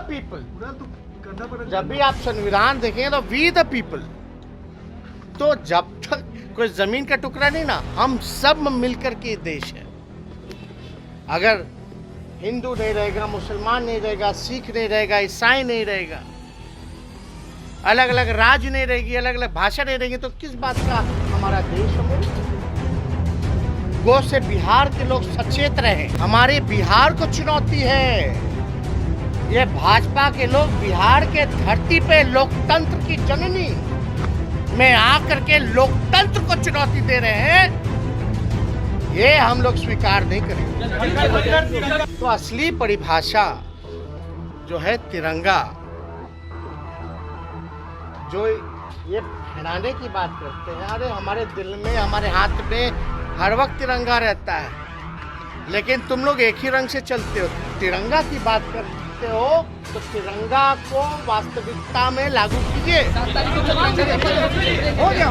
People. जब भी आप संविधान देखेंगे तो वी द पीपल। तो जब तक कोई जमीन का टुकड़ा नहीं ना, हम सब मिलकर के देश है। अगर हिंदू नहीं रहेगा, मुसलमान नहीं रहेगा, सिख नहीं रहेगा, ईसाई नहीं रहेगा, अलग अलग राज्य नहीं रहेगी, अलग अलग भाषा नहीं रहेगी, तो किस बात का हमारा देश होगा? गो से बिहार के लोग सचेत रहे। हमारे बिहार को चुनौती है। ये भाजपा के लोग बिहार के धरती पे लोकतंत्र की जननी में आकर के लोकतंत्र को चुनौती दे रहे हैं। ये हम लोग स्वीकार नहीं करेंगे। तो असली परिभाषा जो है तिरंगा, जो ये फहराने की बात करते हैं, अरे हमारे दिल में, हमारे हाथ में हर वक्त तिरंगा रहता है, लेकिन तुम लोग एक ही रंग से चलते हो। तिरंगा की बात करते हो तो तिरंगा को वास्तविकता में लागू कीजिए। हो गया।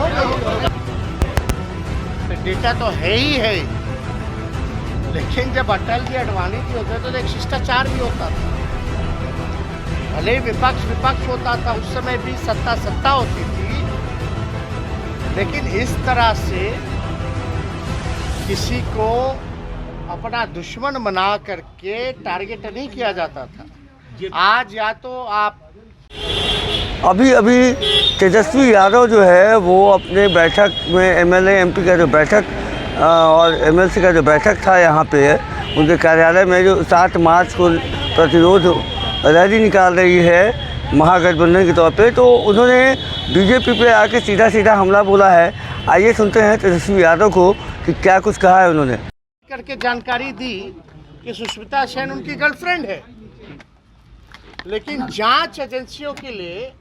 डेटा तो है ही है, लेकिन जब अटल जी अडवाणी जी होते तो एक शिष्टाचार भी होता था। भले ही विपक्ष होता था, उस समय भी सत्ता होती थी, लेकिन इस तरह से किसी को अपना दुश्मन बना करके टारगेट नहीं किया जाता था। आज या तो आप अभी तेजस्वी यादव जो है वो अपने बैठक में एमएलए एमपी का जो बैठक और एमएलसी का जो बैठक था यहाँ पे उनके कार्यालय में, जो 7 मार्च को प्रतिरोध रैली निकाल रही है महागठबंधन के तौर पे, तो उन्होंने बीजेपी पे आके सीधा हमला बोला है। आइए सुनते हैं तेजस्वी यादव को कि क्या कुछ कहा है उन्होंने। करके जानकारी दी कि सुष्मिता सेन उनकी गर्लफ्रेंड है, लेकिन जांच एजेंसियों के लिए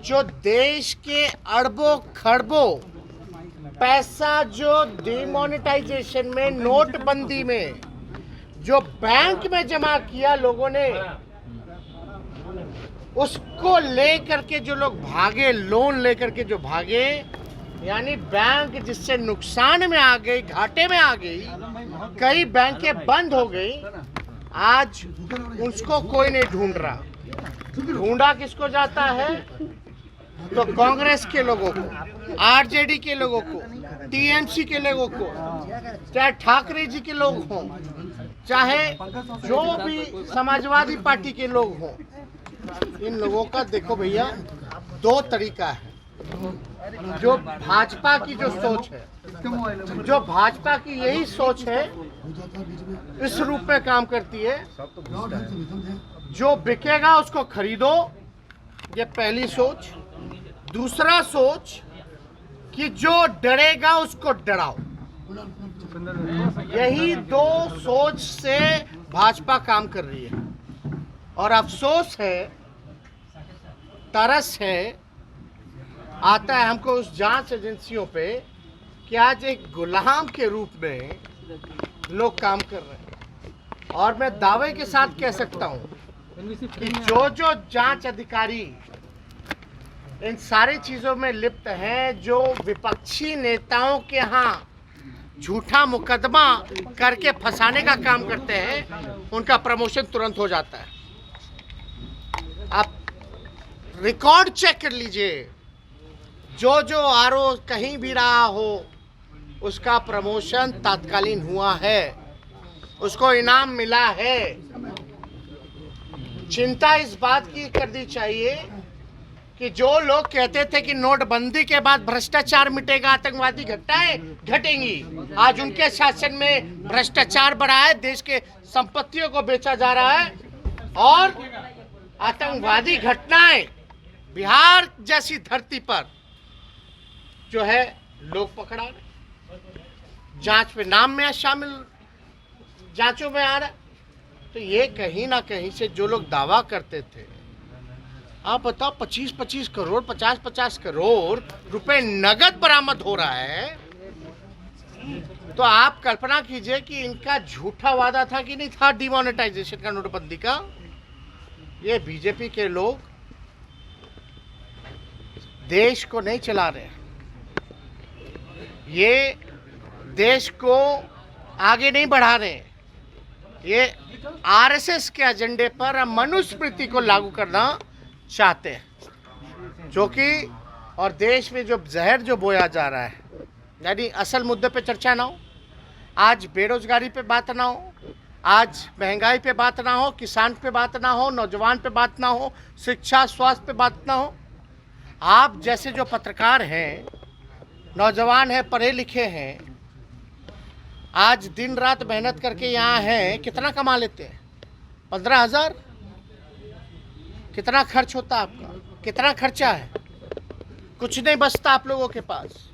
जो देश के अरबों खरबों पैसा जो डिमोनेटाइजेशन में, नोटबंदी में जो बैंक में जमा किया लोगों ने, उसको लेकर के जो लोग भागे, लोन लेकर के जो भागे, यानी बैंक जिससे नुकसान में आ गई, घाटे में आ गई, कई बैंकें बंद हो गई। आज उसको कोई नहीं ढूंढ रहा। ढूंढा किसको जाता है? तो कांग्रेस के लोगों को, आरजेडी के लोगों को, टीएमसी के लोगों को, चाहे ठाकरे जी के लोग हों, चाहे जो भी समाजवादी पार्टी के लोग हों, इन लोगों का देखो भैया 2 तरीका है। जो भाजपा की जो सोच है, जो भाजपा की यही सोच है, इस रूप में काम करती है। जो बिकेगा उसको खरीदो, ये पहली सोच। दूसरा सोच कि जो डरेगा उसको डराओ। यही 2 सोच से भाजपा काम कर रही है। और अफसोस है, तरस है, आता है हमको उस जांच एजेंसियों पे कि आज एक गुलाम के रूप में लोग काम कर रहे हैं। और मैं दावे के साथ कह सकता हूं कि जो जांच अधिकारी इन सारी चीजों में लिप्त हैं, जो विपक्षी नेताओं के यहाँ झूठा मुकदमा करके फंसाने का काम करते हैं, उनका प्रमोशन तुरंत हो जाता है। आप रिकॉर्ड चेक कर लीजिए, जो आरोप कहीं भी रहा हो उसका प्रमोशन तात्कालीन हुआ है, उसको इनाम मिला है। चिंता इस बात की करनी चाहिए कि जो लोग कहते थे कि नोटबंदी के बाद भ्रष्टाचार मिटेगा, आतंकवादी घटनाएं घटेंगी, आज उनके शासन में भ्रष्टाचार बढ़ा है, देश के संपत्तियों को बेचा जा रहा है और आतंकवादी घटनाएं बिहार जैसी धरती पर जो है लोग पकड़ा रहे, जांच में नाम में शामिल, जांचों में आ रहा। तो ये कहीं ना कहीं से जो लोग दावा करते थे, आप बताओ 25-25 करोड़, 50-50 करोड़ रुपए नगद बरामद हो रहा है, तो आप कल्पना कीजिए कि इनका झूठा वादा था कि नहीं था डिमोनेटाइजेशन का, नोटबंदी का। ये बीजेपी के लोग देश को नहीं चला रहे, ये देश को आगे नहीं बढ़ा रहे, ये आरएसएस के एजेंडे पर मनुस्मृति को लागू करना चाहते हैं, जो कि और देश में जो जहर जो बोया जा रहा है, यानी असल मुद्दे पे चर्चा ना हो, आज बेरोजगारी पे बात ना हो, आज महंगाई पे बात ना हो, किसान पे बात ना हो, नौजवान पे बात ना हो, शिक्षा स्वास्थ्य पे बात ना हो। आप जैसे जो पत्रकार हैं, नौजवान हैं, पढ़े लिखे हैं, आज दिन रात मेहनत करके यहाँ हैं, कितना कमा लेते हैं? 15,000। कितना खर्च होता है आपका? कितना खर्चा है? कुछ नहीं बचता आप लोगों के पास।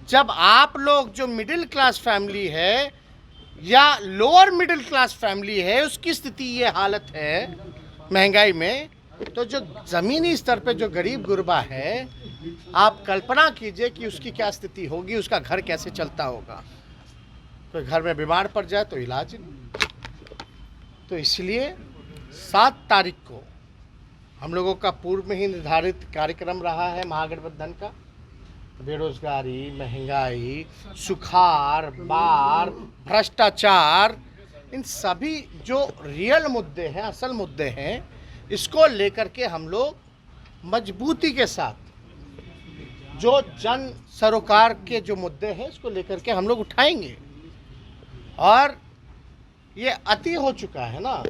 जब आप लोग जो मिडिल क्लास फैमिली है या लोअर मिडिल क्लास फैमिली है, उसकी स्थिति ये हालत है महंगाई में, तो जो ज़मीनी स्तर पे जो गरीब गुरबा है, आप कल्पना कीजिए कि उसकी क्या स्थिति होगी, उसका घर कैसे चलता होगा। तो घर में बीमार पड़ जाए तो इलाज नहीं। तो इसलिए 7 तारीख को हम लोगों का पूर्व में ही निर्धारित कार्यक्रम रहा है महागठबंधन का। बेरोजगारी, महंगाई, सुखाड़, बाढ़, भ्रष्टाचार, इन सभी जो रियल मुद्दे हैं, असल मुद्दे हैं, इसको लेकर के हम लोग मजबूती के साथ जो जन सरोकार के जो मुद्दे हैं, इसको लेकर के हम लोग उठाएंगे। और ये अति हो चुका है ना,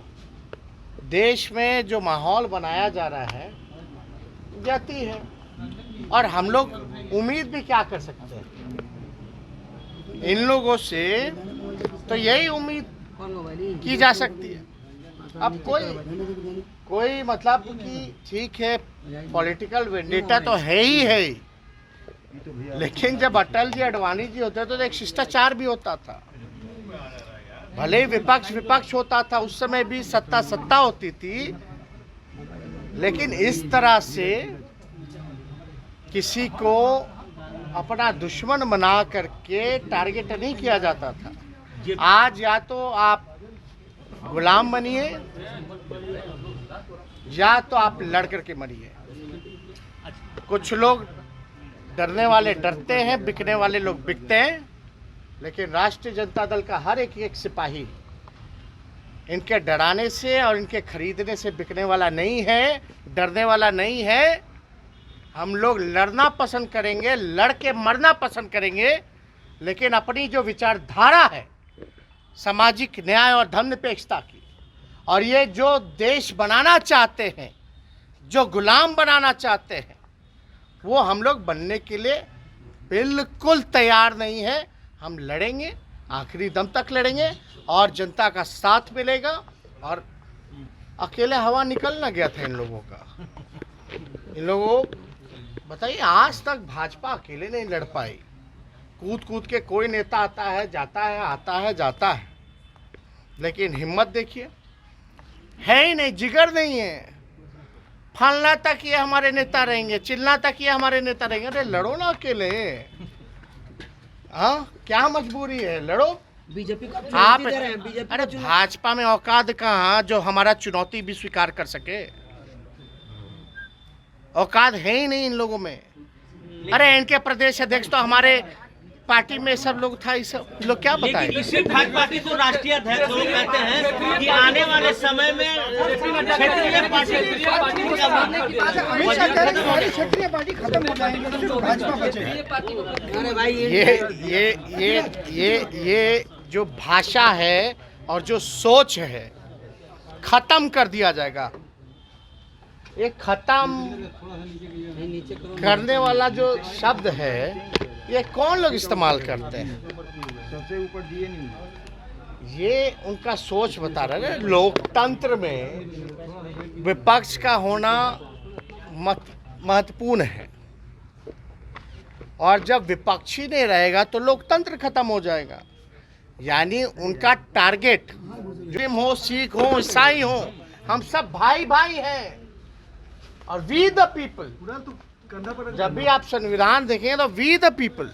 देश में जो माहौल बनाया जा रहा है, ये अति है। और हम लोग उम्मीद भी क्या कर सकते हैं इन लोगों से? तो यही उम्मीद की जा सकती है। अब कोई मतलब कि ठीक है, पॉलिटिकल वेंडेटा तो है ही है, लेकिन जब अटल जी, अडवाणी जी होते तो एक शिष्टाचार भी होता था। भले ही विपक्ष होता था, उस समय भी सत्ता होती थी, लेकिन इस तरह से किसी को अपना दुश्मन बना करके टारगेट नहीं किया जाता था। आज या तो आप गुलाम बनिए या तो आप लड़ करके मरिए। कुछ लोग डरने वाले डरते हैं, बिकने वाले लोग बिकते हैं, लेकिन राष्ट्रीय जनता दल का हर एक सिपाही इनके डराने से और इनके खरीदने से बिकने वाला नहीं है, डरने वाला नहीं है। हम लोग लड़ना पसंद करेंगे, लड़ के मरना पसंद करेंगे, लेकिन अपनी जो विचारधारा है सामाजिक न्याय और धर्मनिरपेक्षता की, और ये जो देश बनाना चाहते हैं, जो गुलाम बनाना चाहते हैं, वो हम लोग बनने के लिए बिल्कुल तैयार नहीं है। हम लड़ेंगे, आखिरी दम तक लड़ेंगे और जनता का साथ मिलेगा। और अकेले हवा निकल ना गया था इन लोगों का। इन लोगों बताइए, आज तक भाजपा अकेले नहीं लड़ पाई। कूद के कोई नेता आता है, जाता है, आता है, जाता है, लेकिन हिम्मत देखिए, है ही नहीं, जिगर नहीं है। फलना तक ये हमारे नेता रहेंगे, चिल्ला तक ये हमारे नेता रहेंगे। अरे लड़ो ना अकेले, हाँ क्या मजबूरी है, लड़ो। बीजेपी का आप अरे भाजपा में औकात कहाँ जो हमारा चुनौती भी स्वीकार कर सके? औकात है ही नहीं इन लोगों में। अरे इनके प्रदेश अध्यक्ष तो हमारे पार्टी में सब लोग था, इस सब लोग क्या बताएं? इसी भाजपा के जो राष्ट्रीय अध्यक्ष वो कहते हैं कि आने वाले समय में क्षेत्रीय पार्टी खत्म हो जाएंगे, भाजपा बचेगी। अरे भाई ये जो भाषा है और जो सोच है, खत्म कर दिया जाएगा। ये खत्म करने वाला जो शब्द है, ये कौन लोग इस्तेमाल करते हैं? सबसे ऊपर दिए नहीं। ये उनका सोच बता रहा है। लोकतंत्र में विपक्ष का होना महत्वपूर्ण है, और जब विपक्षी नहीं रहेगा तो लोकतंत्र खत्म हो जाएगा। यानी उनका टारगेट, मुस्लिम हो, सिख हो, ईसाई हो, हम सब भाई भाई हैं। और वी द पीपल, जब भी आप संविधान देखेंगे तो वी द पीपल।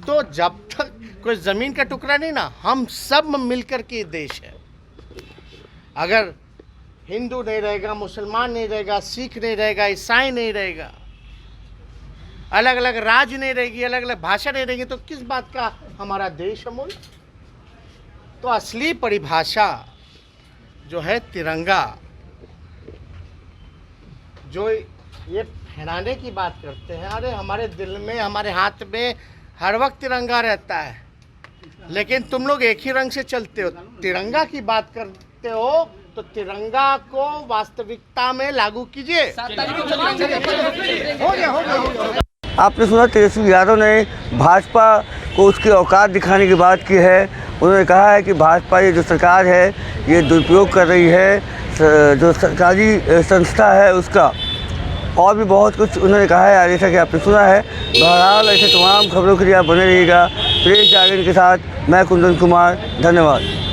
तो जब तक कोई जमीन का टुकड़ा नहीं ना, हम सब मिलकर के देश है। अगर हिंदू नहीं रहेगा, मुसलमान नहीं रहेगा, सिख नहीं रहेगा, ईसाई नहीं रहेगा, अलग अलग राज्य नहीं रहेगी, अलग अलग भाषा नहीं रहेगी, तो किस बात का हमारा देश अमूल? तो असली परिभाषा जो है तिरंगा, जो ये फहराने की बात करते हैं, अरे हमारे दिल में, हमारे हाथ में हर वक्त तिरंगा रहता है, लेकिन तुम लोग एक ही रंग से चलते हो। तिरंगा की बात करते हो तो तिरंगा को वास्तविकता में लागू कीजिए। हो गया। आपने सुना तेजस्वी यादव ने भाजपा को उसकी औकात दिखाने की बात की है। उन्होंने कहा है कि भाजपा ये जो सरकार है ये दुरुपयोग कर रही है जो सरकारी संस्था है उसका, और भी बहुत कुछ उन्होंने कहा है जैसा कि आपने सुना है। बहरहाल ऐसे तमाम खबरों के लिए आप बने रहिएगा प्रेस जागरण के साथ। मैं कुंदन कुमार, धन्यवाद।